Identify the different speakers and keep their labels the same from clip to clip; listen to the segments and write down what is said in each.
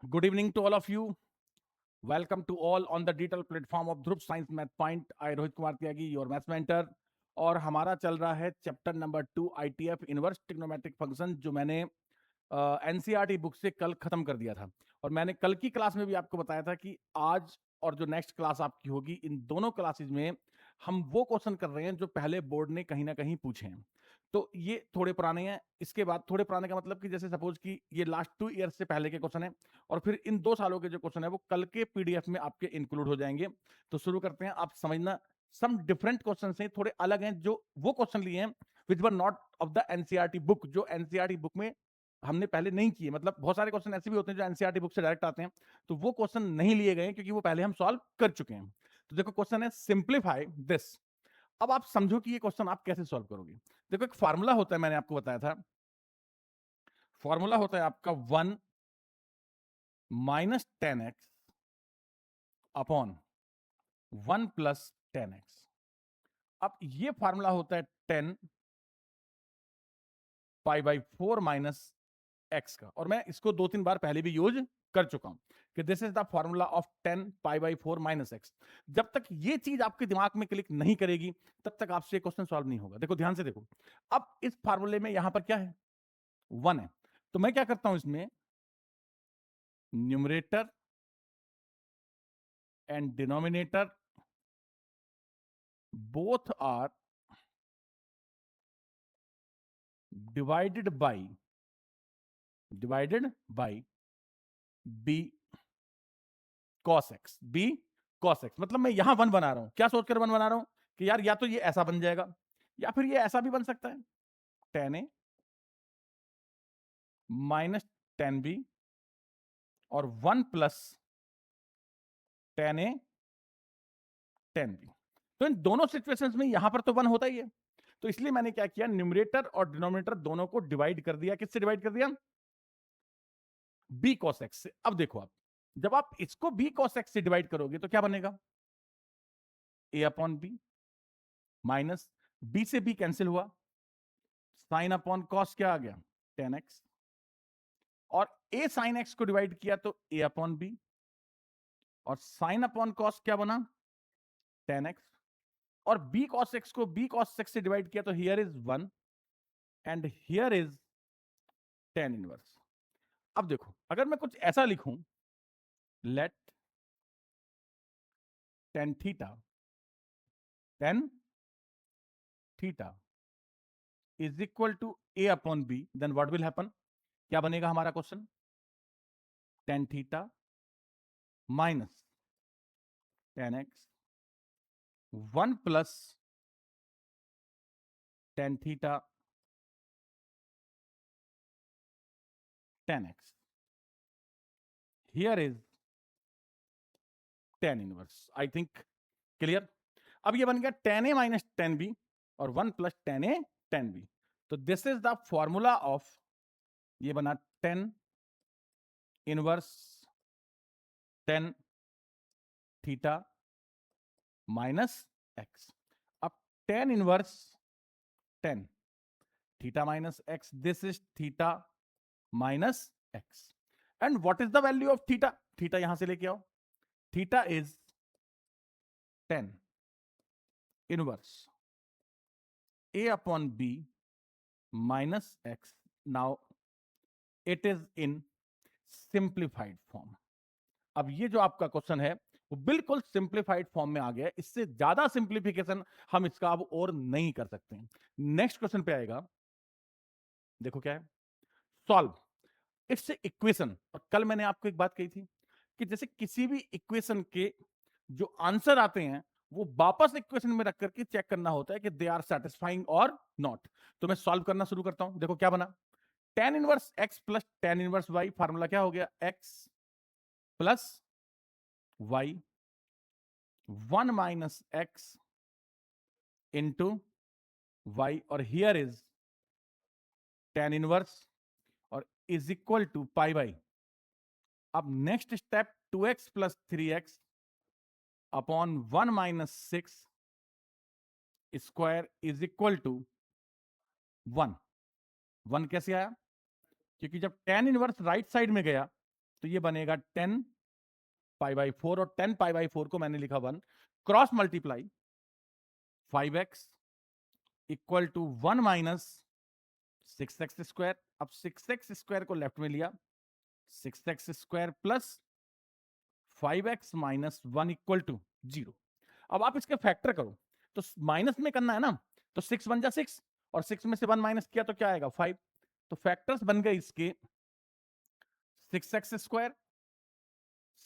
Speaker 1: Good evening to all of you. Welcome to all on the digital platform of Dhruv Science Math Point. I Rohit Kumar Tyagi, your maths mentor. और हमारा चल रहा है chapter number 2 ITF inverse trigonometric function, जो मैंने NCERT book से कल खत्म कर दिया था। और मैंने कल की क्लास में भी आपको बताया था कि आज और जो नेक्स्ट क्लास आपकी होगी, इन दोनों क्लासेज में हम वो क्वेश्चन कर रहे हैं जो पहले बोर्ड ने कहीं ना कहीं पूछे हैं। तो ये थोड़े पुराने हैं। इसके बाद थोड़े पुराने का मतलब कि जैसे सपोज कि ये लास्ट 2 ईयर्स से पहले के क्वेश्चन है, और फिर इन 2 सालों के जो क्वेश्चन है वो कल के पीडीएफ में आपके इंक्लूड हो जाएंगे। तो शुरू करते हैं। आप समझना, सम डिफरेंट क्वेश्चन हैं, थोड़े अलग हैं, जो वो क्वेश्चन लिए हैं which were not of the NCERT book, जो एनसीईआरटी बुक में हमने पहले नहीं किए। मतलब बहुत सारे क्वेश्चन ऐसे भी होते हैं जो एनसीईआरटी बुक से डायरेक्ट आते हैं, तो वो क्वेश्चन नहीं लिए गए क्योंकि वो पहले हम सॉल्व कर चुके हैं। तो देखो, क्वेश्चन है सिंप्लीफाई दिस। अब आप समझो कि ये क्वेश्चन आप कैसे सॉल्व करोगे। देखो, एक फार्मूला होता है, मैंने आपको बताया था। फॉर्मूला होता है आपका 1 minus 10x upon 1 plus 10x। अब ये फार्मूला होता है 10 पाई बाई 4 माइनस एक्स का, और मैं इसको 2-3 बार पहले भी यूज कर चुका हूं कि this is the formula of 10 pi by 4 minus x. जब तक ये चीज आपके दिमाग में क्लिक नहीं करेगी, तब तक आपसे क्वेश्चन सॉल्व नहीं होगा। देखो, ध्यान से देखो। अब इस फार्मूले में यहां पर क्या है, 1 है। तो मैं क्या करता हूं, इसमें numerator and denominator both are divided by B cos X. B cos X मतलब मैं यहां 1 बना रहा हूं। क्या सोचकर 1 बना रहा हूं कि यार या तो ये ऐसा बन जाएगा, या फिर ये ऐसा भी बन सकता है, 10a माइनस 10b और 1 प्लस 10a 10b। तो इन दोनों सिचुएशंस में यहां पर तो 1 होता ही है। तो इसलिए मैंने क्या किया, न्यूमरेटर और डिनोमिनेटर दोनों को डिवाइड कर दिया। किससे डिवाइड कर दिया? बी कॉस एक्स से। अब देखो, आप जब आप इसको बी कॉस एक्स से डिवाइड करोगे तो क्या बनेगा, ए अपॉन बी माइनस बी से बी कैंसिल हुआ, साइन अपॉन कॉस क्या आ गया, 10x। और ए साइन एक्स को डिवाइड किया तो ए अपॉन बी, और साइन अपॉन कॉस क्या बना, 10x। और बी कॉस एक्स को बी कॉस एक्स से डिवाइड किया तो here is 1 and here is tan inverse. अब देखो, अगर मैं कुछ ऐसा लिखूं, let tan theta is equal to A upon B, then what will happen, क्या बनेगा हमारा question, tan theta minus tan X 1 plus tan theta tan X, here is tan inverse. I think clear. अब ये बन गया tan a minus tan b और 1 plus tan a tan b। तो this is the formula of, ये बना tan inverse tan theta minus X. अब tan inverse tan theta minus x, this is theta minus x. And what is the value of theta, theta यहां से लेके आओ, theta is tan inverse a upon b minus x. Now it is in simplified form. अब ये जो आपका question है वो बिल्कुल सिंप्लीफाइड फॉर्म में आ गया है। इससे ज्यादा सिंप्लीफिकेशन हम इसका अब और नहीं कर सकते हैं। नेक्स्ट क्वेश्चन पे आएगा, देखो क्या है, सॉल्व इट्स इक्वेशन। और कल मैंने आपको एक बात कही थी कि जैसे किसी भी इक्वेशन के जो आंसर आते हैं वो वापस इक्वेशन में रख करके चेक करना होता है कि दे आर सेटिस्फाइंग और नॉट। तो मैं सॉल्व करना शुरू करता हूं। देखो क्या बना, tan inverse x plus tan inverse y, formula क्या हो गया, x plus y 1 minus x into y, और हियर इज tan इनवर्स और is equal to pi by. अब next step 2x plus 3x upon 1 minus 6 square is equal to 1। 1 कैसे आया, क्योंकि जब tan इनवर्स राइट साइड में गया तो ये बनेगा 10 पाई बाई 4 और 10 पाई बाई 4 को मैंने लिखा 1 cross multiply 5x equal to 1 minus 6x square. अब 6x स्क्वायर को लेफ्ट में लिया 6x square plus 5x minus 1 equal to 0। अब आप इसके फैक्टर करो तो माइनस में करना है ना, तो 6 बन जा 6 और 6 में से 1 माइनस किया तो क्या आएगा 5। तो फैक्टर्स बन गए इसके 6x square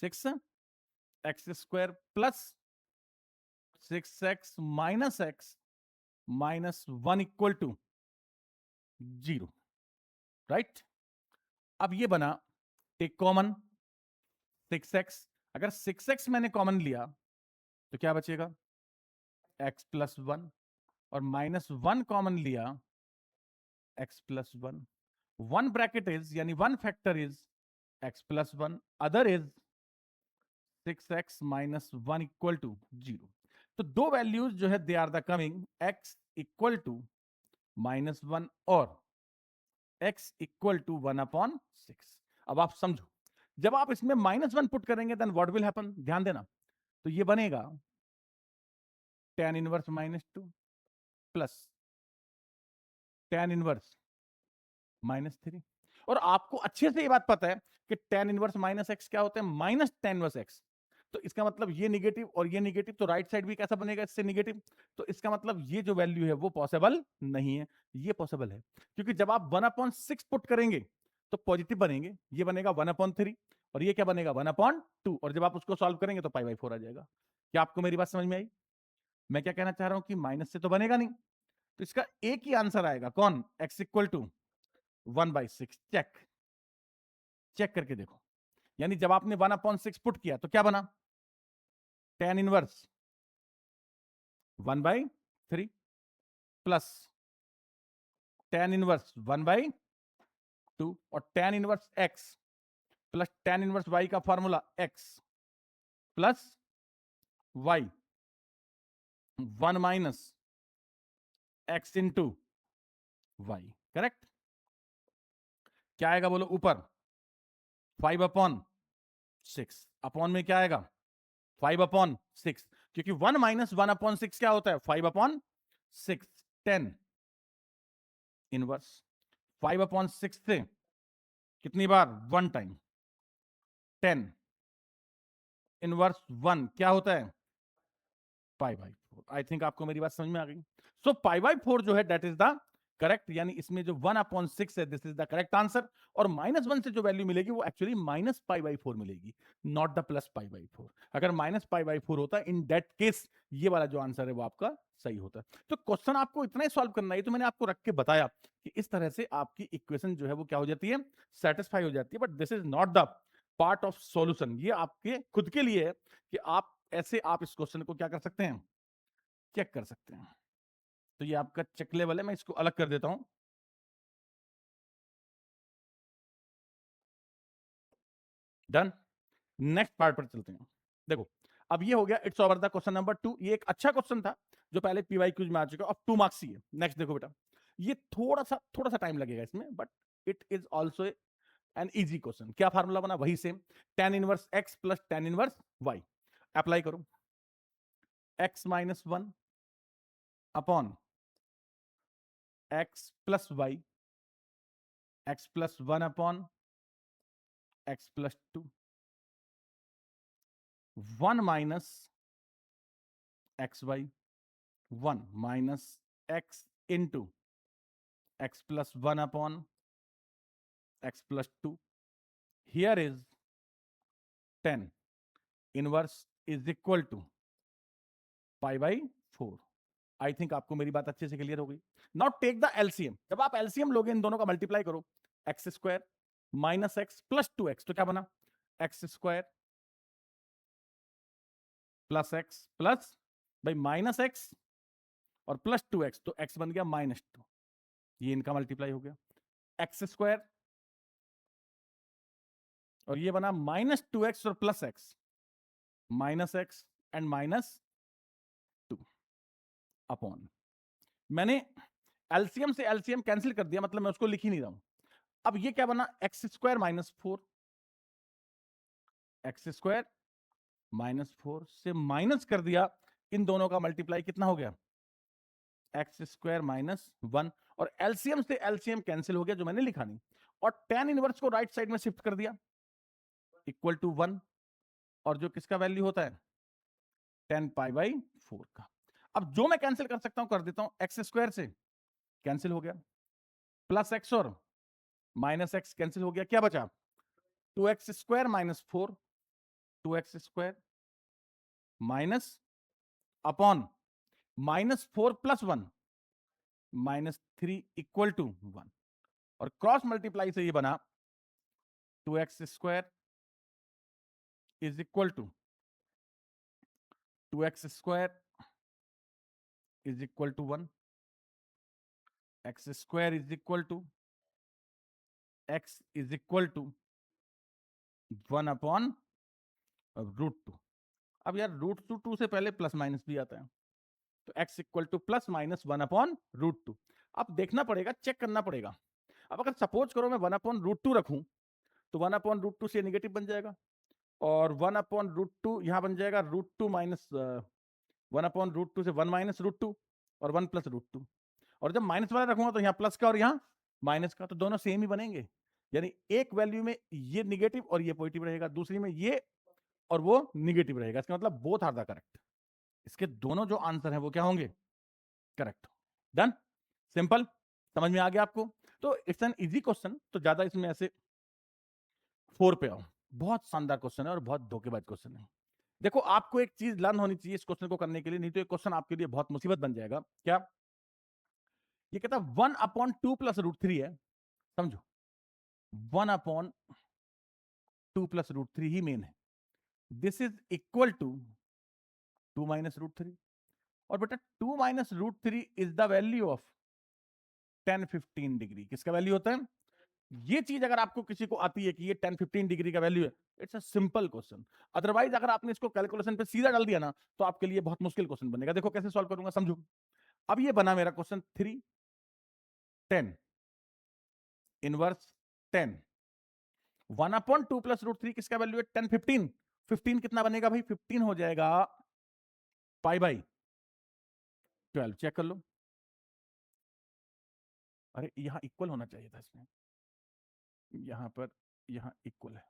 Speaker 1: 6x square plus 6x minus x minus 1 equal to 0, right. अब ये बना टेक कॉमन 6x, अगर 6x मैंने कॉमन लिया तो क्या बचेगा x प्लस 1 और माइनस 1 कॉमन लिया x प्लस 1। 1 ब्रैकेट इज यानी 1 factor is x plus 1, other is 6x minus 1 equal to 0। तो दो वैल्यूज जो है they are the coming x equal to minus 1 और x इक्वल टू 1/6। अब आप समझो जब आप इसमें -1 पुट करेंगे देन व्हाट विल हैपन, ध्यान देना। तो ये बनेगा tan inverse -2 plus tan inverse -3। और आपको अच्छे से ये बात पता है कि tan इनवर्स -x क्या होता है, माइनस tan इनवर्स x। तो इसका मतलब ये निगेटिव और ये निगेटिव, तो राइट साइड भी कैसा बनेगा इससे निगेटिव। तो इसका मतलब ये जो वैल्यू है वो पॉसिबल नहीं है, ये पॉसिबल है क्योंकि जब आप 1/6 पुट करेंगे तो पॉजिटिव बनेंगे, ये बनेगा 1/3 और ये क्या बनेगा 1/2 और जब आप उसको सॉल्व करेंगे तो π/4 आ जाएगा। क्या आपको मेरी बात समझ में आई? मैं क्या कहना चाह रहा हूं कि माइनस से तो बनेगा नहीं, तो इसका एक ही आंसर आएगा, कौन, x equal to 1/6। Check check करके देखो, यानी जब आपने 1/6 पुट किया तो क्या बना tan inverse 1/3 plus tan inverse 1/2 और tan inverse x plus tan inverse y का formula x plus y 1 minus x into y, correct. क्या आएगा बोलो ऊपर 5/6, अपॉन में क्या आएगा 5/6, क्योंकि 1 माइनस 1/6 क्या होता है 5/6। 10 इनवर्स 5/6 से कितनी बार 1 टाइम 10 इनवर्स 1 क्या होता है π/4। आई थिंक आपको मेरी बात समझ में आ गई। सो π/4 जो है दैट इज द करेक्ट, यानी इसमें जो 1/6 है this is the correct answer. और -1 से जो वैल्यू मिलेगी वो एक्चुअली -π/4 मिलेगी, नॉट द +π/4। अगर -π/4 होता इन दैट केस ये वाला जो आंसर है वो आपका सही होता। तो क्वेश्चन आपको इतना ही सॉल्व करना है, तो मैंने आपको रख के बताया कि इस तरह से आपकी इक्वेशन जो है वो क्या हो जाती है, सेटिस्फाई हो जाती है। But this is not the part of solution, ये आपके खुद के लिए है कि आप ऐसे आप इस क्वेश्चन को क्या कर सकते हैं, चेक कर सकते हैं। तो ये आपका चेक लेवल है, मैं इसको अलग कर देता हूं। डन, नेक्स्ट पार्ट पर चलते हैं। देखो अब ये हो गया it's over the question number 2। ये एक अच्छा क्वेश्चन था जो पहले पीवाई क्यूज में आ चुका है, अब 2 मार्क्स ही है। नेक्स्ट देखो बेटा, ये थोड़ा सा टाइम लगेगा इसमें, but it is also an easy question. क्या फार्मूला बना, वही same, tan inverse x plus tan inverse y। Apply करो, x minus 1 upon x plus y, x plus 1 upon x plus 2, 1 minus x y, 1 minus x into x plus 1 upon x plus 2। Here is 10 inverse is equal to π/4। I think आपको मेरी बात अच्छे से clear हो गई। Now take the LCM. जब आप LCM लोगे इन दोनों का मल्टीप्लाई करो, X square minus X plus 2x, तो क्या बना X square plus X plus भाई माइनस एक्स और प्लस 2x, तो x बन गया -2। ये इनका मल्टीप्लाई हो गया, एक्स स्क्वायर और ये बना -2x और plus x, minus x and -2 upon, मैंने एलसीएम से एलसीएम कैंसिल कर दिया, मतलब मैं उसको लिख ही नहीं रहा हूं। अब ये क्या बना एक्स स्क्वायर -4 एक्स स्क्वायर -4 से माइनस कर दिया, इन दोनों का मल्टीप्लाई कितना हो गया, एक्स स्क्वायर -1, और एलसीएम से एलसीएम कैंसिल हो गया जो मैंने लिखा नहीं, और tan इनवर्स को राइट साइड में शिफ्ट कर दिया इक्वल टू 1, और जो किसका वैल्यू होता है, tan π/4 का। अब जो मैं कैंसिल कर सकता हूं कर देता हूं, एक्स स्क्वायर से कैंसिल हो गया, प्लस एक्स और माइनस एक्स कैंसिल हो गया, क्या बचा 2x square -4, 2x square minus upon -4 + 1 -3 equal to 1, और क्रॉस मल्टीप्लाई से ये बना 2x square is equal to 2x square is equal to 1, X square is equal to x is equal to 1/√2। अब यार √2 से पहले प्लस माइनस भी आता है, तो x इक्वल टू +-1/√2। अब देखना पड़ेगा, चेक करना पड़ेगा। अब अगर सपोज करो मैं 1/√2 रखूं, तो 1/√2 से नेगेटिव बन जाएगा, और 1/√2 यहां बन जाएगा √2 माइनस 1/√2 से 1 - √2 और 1 + √2, और जब माइनस वाला रखूंगा तो यहाँ प्लस का और यहाँ माइनस का, तो दोनों सेम ही बनेंगे, यानी एक वैल्यू में ये निगेटिव और ये पॉजिटिव रहेगा, दूसरी में ये और वो निगेटिव रहेगा, इसका मतलब बोथ आर द करेक्ट। इसके दोनों जो आंसर है वो क्या होंगे, करेक्ट। डन, सिंपल, समझ में आ गया आपको। तो इट्स एन इजी क्वेश्चन, तो ज्यादा इसमें ऐसे 4 पे आओ, बहुत शानदार क्वेश्चन है और बहुत धोखेबाज क्वेश्चन है। देखो आपको एक चीज लर्न होनी चाहिए इस क्वेश्चन को करने के लिए, नहीं तो ये क्वेश्चन आपके लिए बहुत मुसीबत बन जाएगा। क्या ये कहता है 1/2 + √3 है, समझो 1/2 + √3 ही मेन है, दिस इज इक्वल टू 2 - √3, और बेटा 2 - √3 is the value of 10-15 degree. किसका वैल्यू होता है, ये चीज अगर आपको किसी को आती है कि ये 10-15 डिग्री का वैल्यू है, it's a simple question. Otherwise अगर आपने इसको कैलकुलेशन पे सीधा डाल दिया ना, तो आपके लिए बहुत मुश्किल क्वेश्चन बनेगा। देखो कैसे सॉल्व करूंगा, समझो। अब ये बना मेरा क्वेश्चन 3 10 इनवर्स 10, 1/2 + √3 किसका वैल्यू है 10 15, 15 कितना बनेगा भाई, 15 हो जाएगा π/12। चेक कर लो, अरे यहां इक्वल होना चाहिए था, इसमें यहां पर यहां इक्वल है।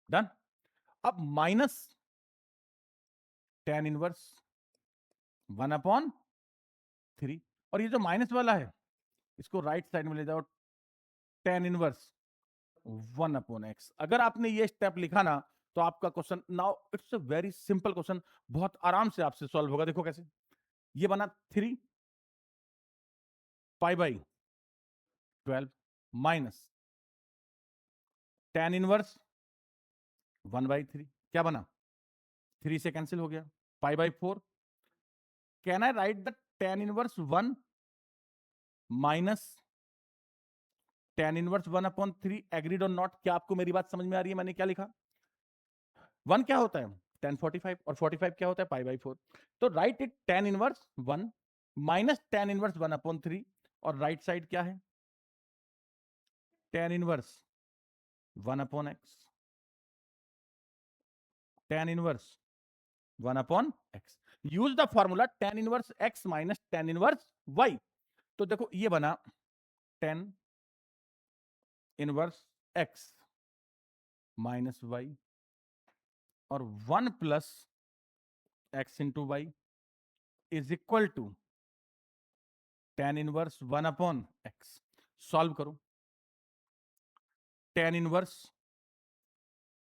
Speaker 1: डन। अब माइनस tan इनवर्स 1/3, और ये जो माइनस वाला है इसको राइट साइड में ले जाओ, tan इनवर्स 1/x। अगर आपने ये स्टेप लिखा ना, तो आपका question now it's a very simple question, बहुत आराम से आपसे सॉल्व होगा। देखो कैसे, ये बना 3 π/12 माइनस tan इनवर्स 1/3, क्या बना 3 से कैंसिल हो गया, π/4। Can I write the tan inverse 1 minus tan inverse 1/3, agreed और नॉट? क्या आपको मेरी बात समझ में आ रही है, मैंने क्या लिखा? 1 क्या होता है tan 45, और 45 क्या होता है π/4। तो right it tan inverse 1 minus tan inverse 1/3, और राइट साइड क्या है tan inverse 1/x, tan inverse 1/x। Use the formula tan inverse x minus tan inverse y। तो देखो ये बना tan inverse x minus y, और 1 + x into Y is equal to tan inverse 1/x। Solve करो, tan inverse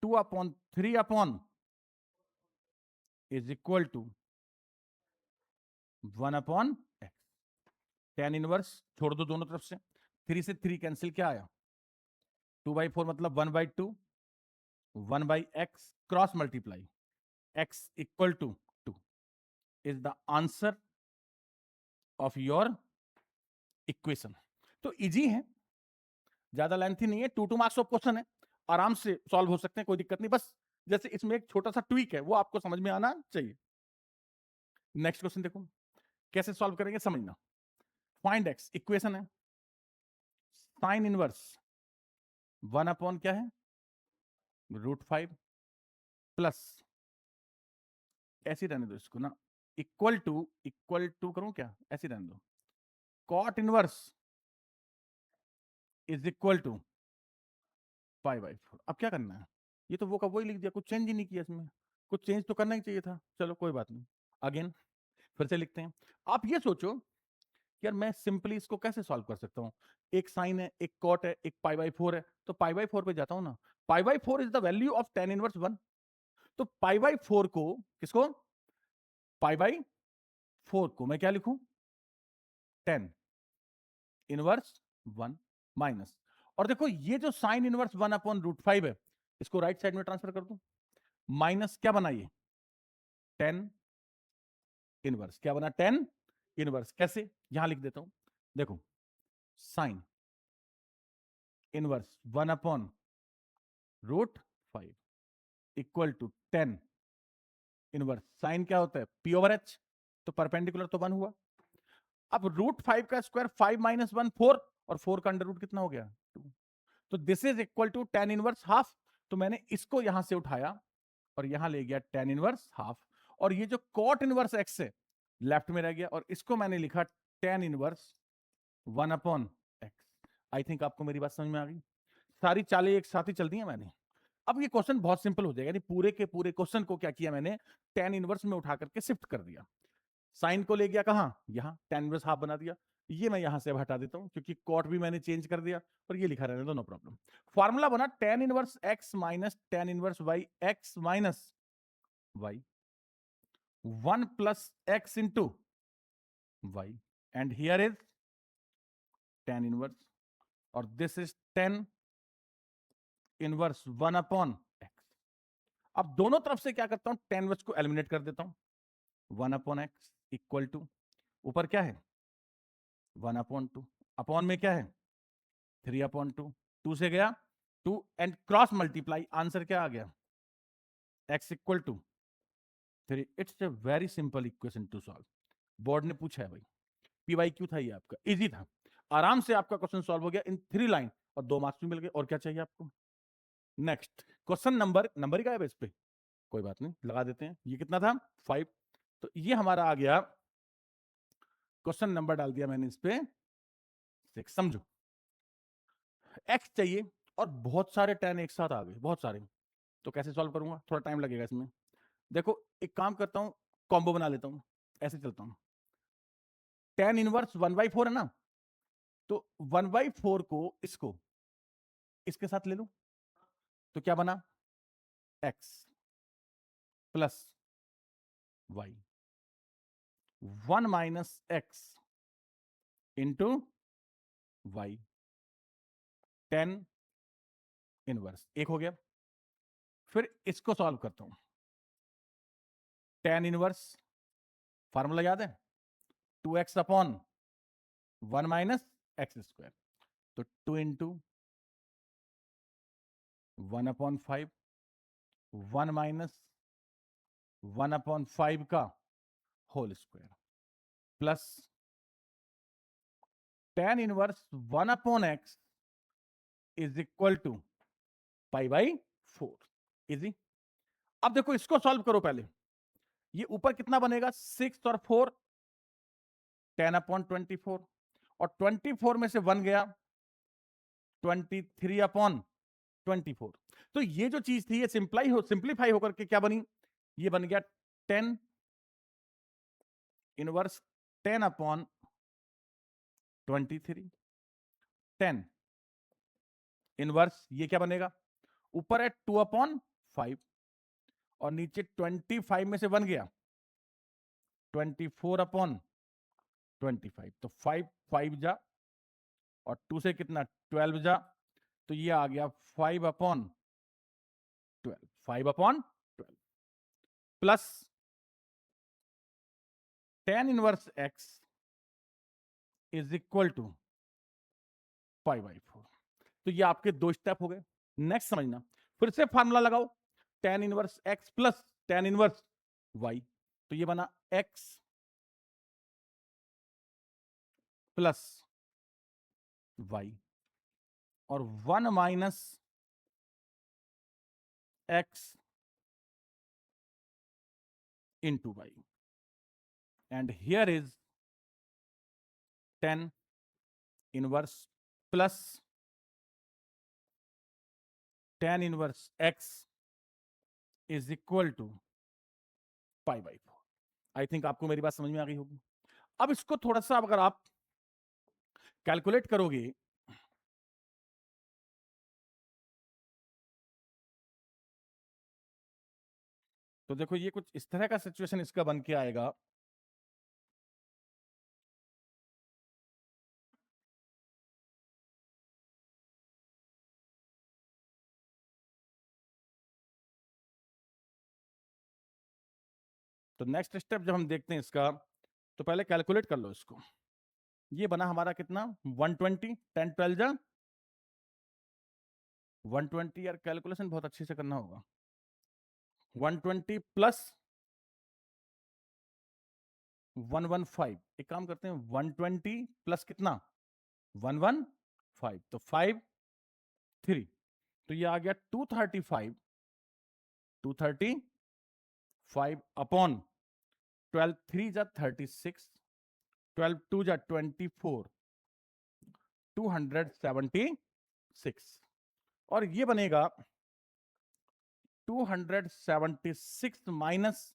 Speaker 1: 2/3 is equal to 1/x। tan inverse छोड़ दो दोनों तरफ से, 3 से 3 कैंसिल, क्या आया 2/4 मतलब 1/2, 1/x cross multiply x equal to 2 is the answer of your equation. तो इजी है, ज्यादा लेंथी नहीं है, 2 मार्क्स ऑफ क्वेश्चन है, आराम से सॉल्व हो सकते हैं, कोई दिक्कत नहीं। बस जैसे इसमें एक छोटा सा ट्वीक है वो आपको समझ में आना चाहिए। नेक्स्ट क्वेश्चन देखो कैसे सॉल्व करेंगे, समझना। फाइंड एक्स, इक्वेशन है साइन इनवर्स 1 अपॉन क्या है √5 प्लस, ऐसे रहने दो इसको ना, इक्वल टू करूं क्या, ऐसे रहने दो, cot inverse is equal to pi by 4। अब क्या करना है, ये तो वो का वही लिख दिया, कुछ चेंज ही नहीं किया इसमें, कुछ चेंज तो करना ही चाहिए था, चलो कोई बात नहीं। अगेन फिर से लिखते हैं। आप ये सोचो यार मैं सिंपली इसको कैसे सॉल्व कर सकता हूं, एक साइन है, एक कॉट है, एक पाई बाई 4 है, तो पाई बाई 4 पे जाता हूं ना। पाई by 4 is the value of tan inverse 1, तो पाई बाई 4 को, किसको, पाई बाई 4 को मैं क्या लिखूं, 10 इनवर्स 1 माइनस, और देखो ये जो साइन इनवर्स 1 अपॉन रूट 5 है, इसको राइट साइड में ट्रांसफर कर दूं, माइनस क्या बना ये 10 इनवर्स, क्या बना 10 इनवर्स, कैसे, यहां लिख देता हूं, देखो sine inverse 1 upon root 5 equal to 10 inverse, sine क्या होता है पी ओवर एच, तो परपेंडिकुलर तो 1 हुआ। अब रूट 5 का स्क्वायर 5 माइनस 1 4, और 4 का अंडर रूट कितना हो गया 2, तो this is equal to tan inverse half, तो मैंने इसको यहां से उठाया और यहां ले गया tan इनवर्स हाफ, और ये जो cot इनवर्स x है लेफ्ट में रह गया, और इसको मैंने लिखा tan इनवर्स 1 अपॉन एक्स। आई थिंक आपको मेरी बात समझ में आ गई, सारी चालें एक साथ ही चल दी हैं मैंने। अब ये क्वेश्चन बहुत सिंपल हो जाएगा, यानी पूरे के पूरे क्वेश्चन को क्या किया मैंने, tan इनवर्स में उठा करके शिफ्ट कर दिया, साइन को ले गया कहां, यहां tan इनवर्स हाफ बना दिया, ये मैं यहां से हटा देता हूं क्योंकि कॉट भी मैंने चेंज कर दिया, और ये लिखा रहने दो, नो प्रॉब्लम। फॉर्मूला बना tan inverse x minus tan inverse y, x minus y 1 plus x into y, and here is tan inverse, और this is tan inverse 1 upon x। अब दोनों तरफ से क्या करता हूं, tan इनवर्स को एलिमिनेट कर देता हूं, 1 अपॉन x इक्वल टू, ऊपर क्या है 1 अपॉन 2, अपॉन में क्या है 3 अपॉन 2, 2 से गया 2 एंड क्रॉस मल्टीप्लाई, आंसर क्या आ गया x equal to 3। It's a very simple equation to solve, board ने पूछा है भाई, PYQ था ये आपका, इजी था, आराम से आपका क्वेश्चन सॉल्व हो गया इन 3 लाइन, और 2 मार्क्स भी मिल गए, और क्या चाहिए आपको। नेक्स्ट क्वेश्चन नंबर ही गायब है इस पे, कोई बात नहीं लगा देते हैं, ये कितना था 5, तो ये हमारा आ गया, क्वेश्चन नंबर डाल दिया मैंने इस पे 6, समझो x चाहिए और बहुत सारे tan एक साथ आ गए, बहुत सारे, तो कैसे सॉल्व करूंगा, थोड़ा टाइम लगेगा इसमें। देखो एक काम करता हूं, कॉम्बो बना लेता हूं, ऐसे चलता हूं, tan इनवर्स 1/4 है ना, तो 1/4 को इसको इसके साथ ले लूं, तो क्या बना x plus Y 1 minus X into Y, 10 inverse, एक हो गया। फिर इसको सॉल्व करता हूं, tan इनवर्स फार्मूला याद है 2x upon 1 minus x square, तो 2 इंटू 1 अपॉन 5, 1 माइनस 1 अपॉन 5 का whole square, plus tan inverse 1 upon X is equal to pi by 4, easy. अब देखो इसको सॉल्व करो पहले, ये ऊपर कितना बनेगा 6 और 4, 10 अपॉन 24, और 24 में से 1 गया 23 अपॉन 24, तो ये जो चीज थी ये सिंप्लीफाई होकर के क्या बनी, ये बन गया 10 इनवर्स 10 अपॉन 23, 10 इनवर्स, ये क्या बनेगा, ऊपर है 2 अपॉन 5, और नीचे 25 में से 1 गया 24 अपॉन 25, तो 5 5 जा, और 2 से कितना 12 जा, तो ये आ गया 5 upon 12, 5 upon 12 plus tan inverse x is equal to pi by 4, तो ये आपके 2 स्टेप हो गए। नेक्स्ट समझना, फिर से फार्मूला लगाओ, tan inverse x plus tan inverse y, तो ये बना x प्लस y, और 1 minus x into y, and here is tan inverse plus tan inverse x is equal to pi by 4। I think आपको मेरी बात समझ में आ गई होगी। अब इसको थोड़ा सा अगर आप कैलकुलेट करोगे तो देखो ये कुछ इस तरह का सिचुएशन इसका बन के आएगा। तो नेक्स्ट स्टेप जब हम देखते हैं इसका, तो पहले कैलकुलेट कर लो इसको। ये बना हमारा कितना 120, 10 12 जा 120। यार कैलकुलेशन बहुत अच्छे से करना होगा। 120 प्लस 115, एक काम करते हैं 120 प्लस कितना 115, तो 5 3, तो ये आ गया 235, 235 अपॉन 12 3 जा 36, 12 2 जा 24, 276, और ये बनेगा 276 माइनस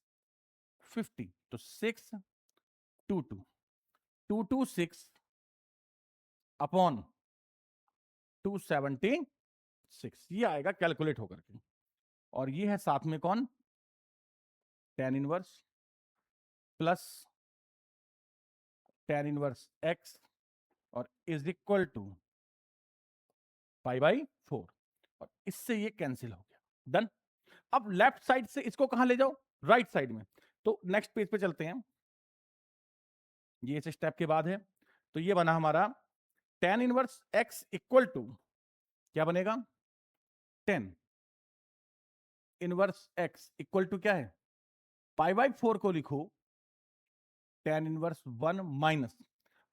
Speaker 1: 50, तो 6 2 2 226 अपॉन 276, ये आएगा कैलकुलेट होकर के। और ये है साथ में कौन tan inverse plus tan inverse x और is equal to pi by 4, और इससे ये कैंसिल हो गया। डन। अब लेफ्ट साइड से इसको कहां ले जाओ, राइट साइड में। तो नेक्स्ट पेज पे चलते हैं, ये इस स्टेप के बाद है। तो ये बना हमारा tan inverse x equal to क्या बनेगा 10 इनवर्स x इक्वल टू क्या है पाई बाई 4 को लिखो tan इनवर्स 1 माइनस,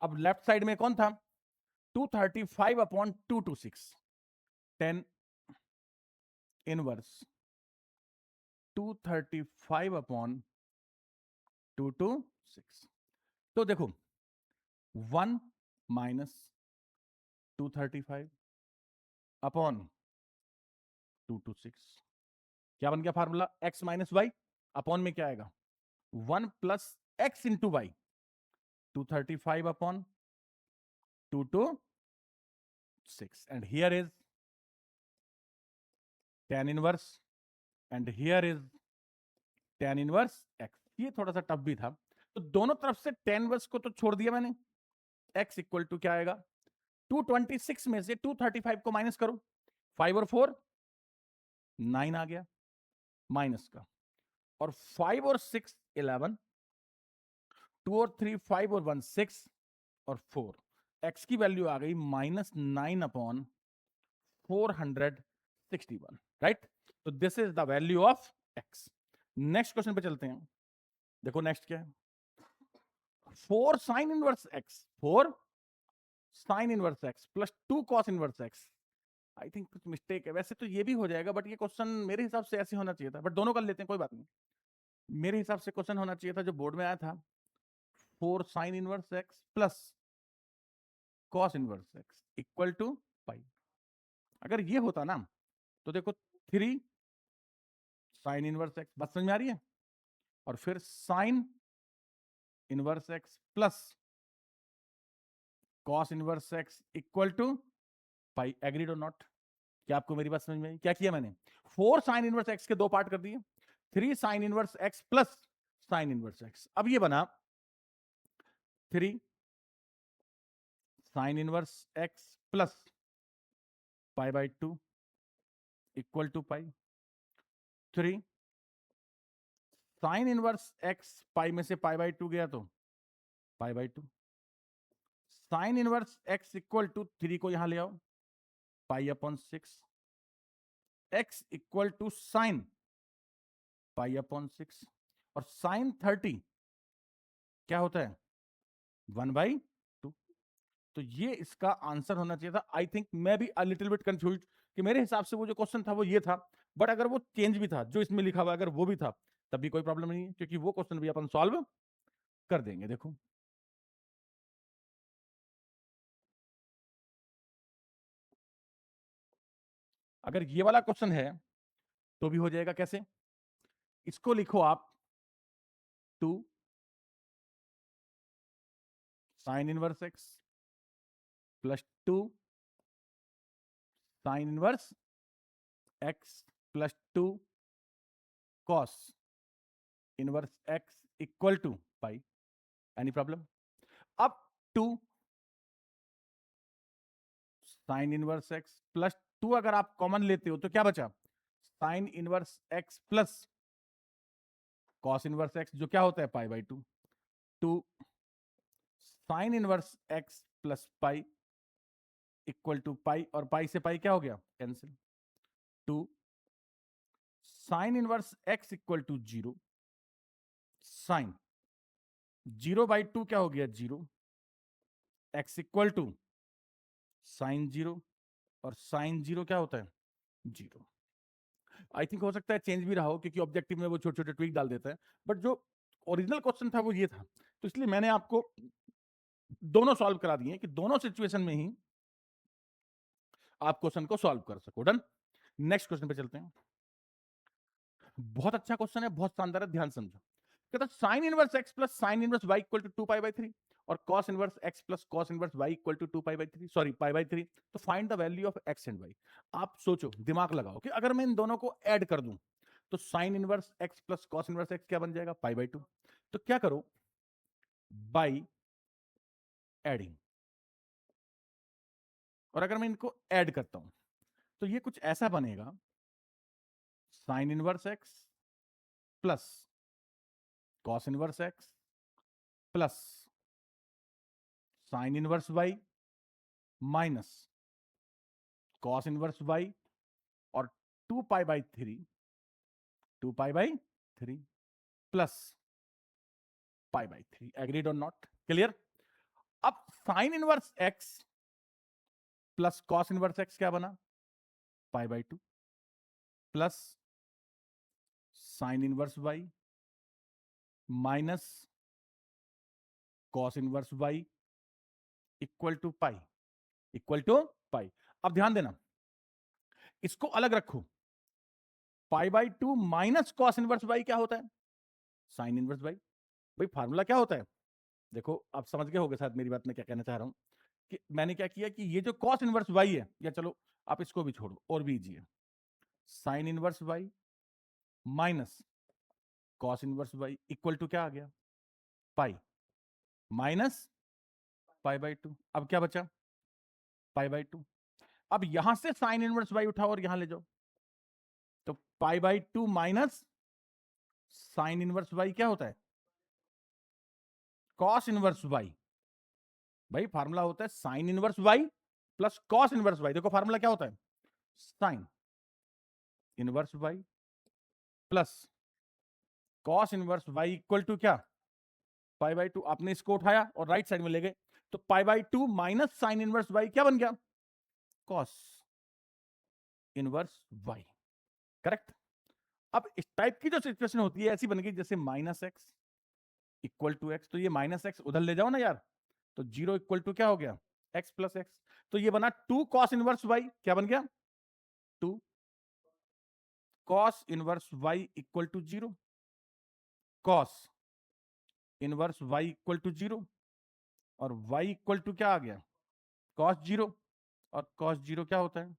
Speaker 1: अब लेफ्ट साइड में कौन था 235 अपॉन 226, 10 इनवर्स 235 अपॉन 226। तो देखो 1 माइनस 235 अपॉन 226, क्या बन गया formula x minus Y, upon में क्या आएगा 1 plus X into Y, 235 upon 226, and here is tan inverse and here is tan inverse x। ये थोड़ा सा टफ भी था, तो दोनों तरफ से tan इनवर्स को तो छोड़ दिया मैंने। x इक्वल टू क्या आएगा 226 में से 235 को माइनस करो, 5 और 4 9 आ गया माइनस का, और 5 और 6 11, 2 और 3 5 और 1 6 और 4, x की वैल्यू आ गई -9 अपॉन 461, राइट। तो this is the value of x। Next question पे चलते हैं। देखो नेक्स्ट क्या है 4 sine inverse x, 4 sine inverse x plus 2 cos inverse x। I think कुछ मिस्टेक है, वैसे तो ये भी हो जाएगा, बट ये क्वेश्चन मेरे हिसाब से ऐसे होना चाहिए था, बट दोनों कर लेते हैं कोई बात नहीं। मेरे हिसाब से क्वेश्चन होना चाहिए था जो बोर्ड में आया था 4 sine inverse x plus cos inverse x equal to pi. अगर ये होता ना तो देखो 3 साइन इनवर्स x, बात समझ में आ रही है, और फिर sine inverse x plus cos inverse x equal to pi. Agreed और नॉट? क्या आपको मेरी बात समझ में आई? क्या किया मैंने 4 साइन इनवर्स x के दो पार्ट कर दिए, 3 sine inverse x plus sine inverse x। अब ये बना 3 sine inverse x plus pi by 2 equal to pi, 3 sine inverse x pi में से पाई बाई 2 गया तो pi by 2, sine inverse x equal to 3 को यहां ले आओ pi upon 6, x equal to sine pi upon 6, और साइन 30 क्या होता है 1/2। तो ये इसका आंसर होना चाहिए था। आई थिंक मैं भी अ लिटिल बिट कंफ्यूज कि मेरे हिसाब से वो जो क्वेश्चन था वो ये था, बट अगर वो चेंज भी था जो इसमें लिखा हुआ अगर वो भी था तब भी कोई प्रॉब्लम नहीं है, क्योंकि वो क्वेश्चन भी अपन सॉल्व कर देंगे। देखो अगर ये वाला क्वेश्चन है तो भी हो जाएगा। कैसे? इसको लिखो आप 2 sine inverse x plus 2 sine inverse x plus 2 cos inverse x equal to pi. Any problem? अब 2 साइन इनवर्स एक्स प्लस 2 अगर आप कॉमन लेते हो तो क्या बचा? Sine inverse x plus cos inverse x, जो क्या होता है pi by 2। 2 sine inverse x plus pi equal to pi, और पाई से पाई क्या हो गया? Cancel. 2 sine inverse x equal to 0, sine 0/2 क्या हो गया? 0, एक्स इक्वल टू साइन 0, और साइन 0 क्या होता है? 0। आई थिंक हो सकता है चेंज भी रहा हो, क्योंकि ऑब्जेक्टिव में वो छोटे छोटे ट्वीक डाल देता है, बट जो ओरिजिनल क्वेश्चन था वो ये था, तो इसलिए मैंने आपको दोनों सॉल्व करा दिए कि दोनों सिचुएशन में ही आप क्वेश्चन को सॉल्व कर सको। डन। नेक्स्ट क्वेश्चन पे चलते हैं। बहुत अच्छा क्वेश्चन है, बहुत शानदार है, ध्यान समझो। कहता है sine inverse x plus sine inverse Y equal to 2π/3 और cos inverse x plus cos inverse Y equal to 2π/3, sorry π/3। तो find the value of x and y. आप सोचो, दिमाग लगाओ कि अगर मैं इन दोनों को ऐड कर दूं तो sine inverse x plus cos inverse x क्या बन जाएगा? π/2। तो क्या करो? By adding. और अगर मैं इनको ऐड करता हूं तो ये कुछ ऐसा बनेगा, sine inverse x plus cos inverse x plus sine inverse y minus cos inverse y और 2π/3 प्लस π/3। एग्रीड और नॉट? क्लियर? अब sine inverse x plus cos inverse x क्या बना? π/2 plus sine inverse y minus cos inverse Y equal to pi, equal to pi. अब ध्यान देना, इसको अलग रखो। π/2 माइनस कॉस इनवर्स वाई क्या होता है? Sine inverse Y. भाई फार्मूला क्या होता है? देखो आप समझ गए होगे शायद मेरी बात में क्या कहना चाह रहा हूं, कि मैंने क्या किया कि ये जो कॉस इनवर्स वाई है, या चलो आप इसको भी छोड़ो और भी इजी है, sine inverse y minus cos inverse Y equal to क्या आ गया? Pi minus π/2। अब क्या बचा? π/2। अब यहां से साइन इनवर्स वाई उठाओ और यहां ले जाओ, तो π/2 माइनस साइन इनवर्स वाई क्या होता है? Cos inverse Y. भाई फार्मूला होता है sine inverse Y plus cos inverse Y. देखो फार्मूला क्या होता है? Sine inverse Y plus cos inverse Y equal to क्या? π/2। आपने इसको उठाया और राइट साइड में ले गए, तो π/2 माइनस साइन इनवर्स वाई क्या बन गया? Cos inverse Y. करेक्ट? अब इस टाइप की जो सिचुएशन होती है ऐसी बन गई जैसे minus x equal to x, तो ये माइनस एक्स उधर ले जाओ ना यार, तो 0 इक्वल टू क्या हो गया? X plus x. तो ये बना 2 कॉस इनवर्स वाई, क्या बन गया? 2 cos inverse Y equal to 0, cos inverse Y equal to 0, और वाई इक्वल टू क्या आ गया? कॉस 0, और कॉस 0 क्या होता है?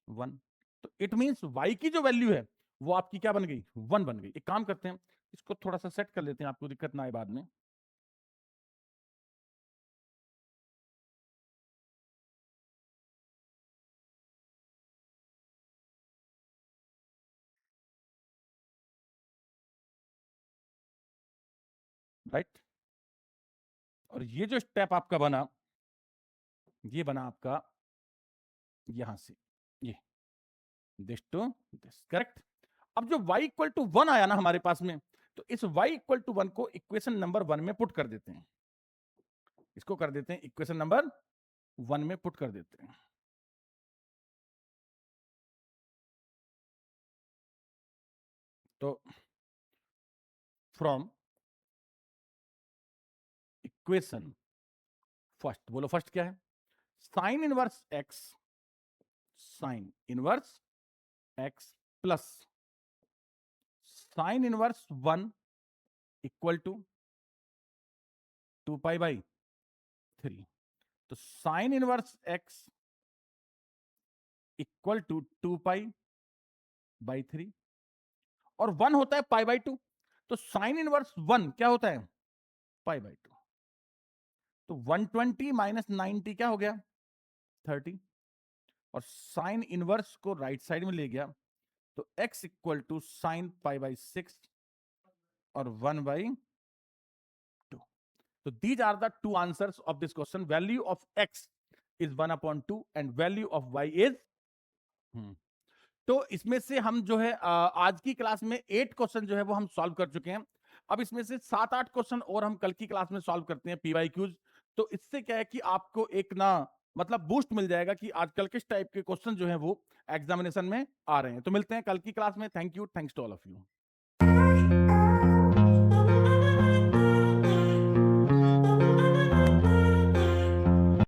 Speaker 1: 1। तो इट मींस वाई की जो वैल्यू है वो आपकी क्या बन गई? 1 बन गई। एक काम करते हैं, इसको थोड़ा सा सेट कर लेते हैं, आपको दिक्कत ना आए बाद में। राइट? और ये जो स्टेप आपका बना, ये बना आपका यहां से ये दिस टू दिस। करेक्ट? अब जो y इक्वल टू 1 आया ना हमारे पास में, तो इस y इक्वल टू 1 को इक्वेशन नंबर 1 में पुट कर देते हैं। इसको कर देते हैं इक्वेशन नंबर 1 में पुट कर देते हैं। तो फ्रॉम इक्वेशन फर्स्ट, बोलो फर्स्ट क्या है? Sine inverse x, sine inverse x plus sine inverse 1 equal to 2 pi by 3। तो sine inverse x equal to 2 pi by 3 और 1 होता है पाई बाई 2। तो साइन इनवर्स 1 क्या होता है? Pi by 2। तो 120 माइनस 90 क्या हो गया? 30। और साइन इनवर्स को राइट साइड में ले गया तो x equal to sine pi by 6 और 1 बाई 2। तो these are the two answers of this question. Value of x is 1/2 and value of y is. तो इसमें से हम जो है आज की क्लास में 8 क्वेश्चन जो है वो हम सॉल्व कर चुके हैं। अब इसमें से 7-8 क्वेश्चन और हम कल की क्लास में सॉल्व करते हैं PYQs। तो इससे क्या है कि आपको एक ना मतलब बूस्ट मिल जाएगा कि आजकल किस टाइप के क्वेश्चन जो है वो एग्जामिनेशन में आ रहे हैं। तो मिलते हैं कल की क्लास में। Thank you, thanks to all of you.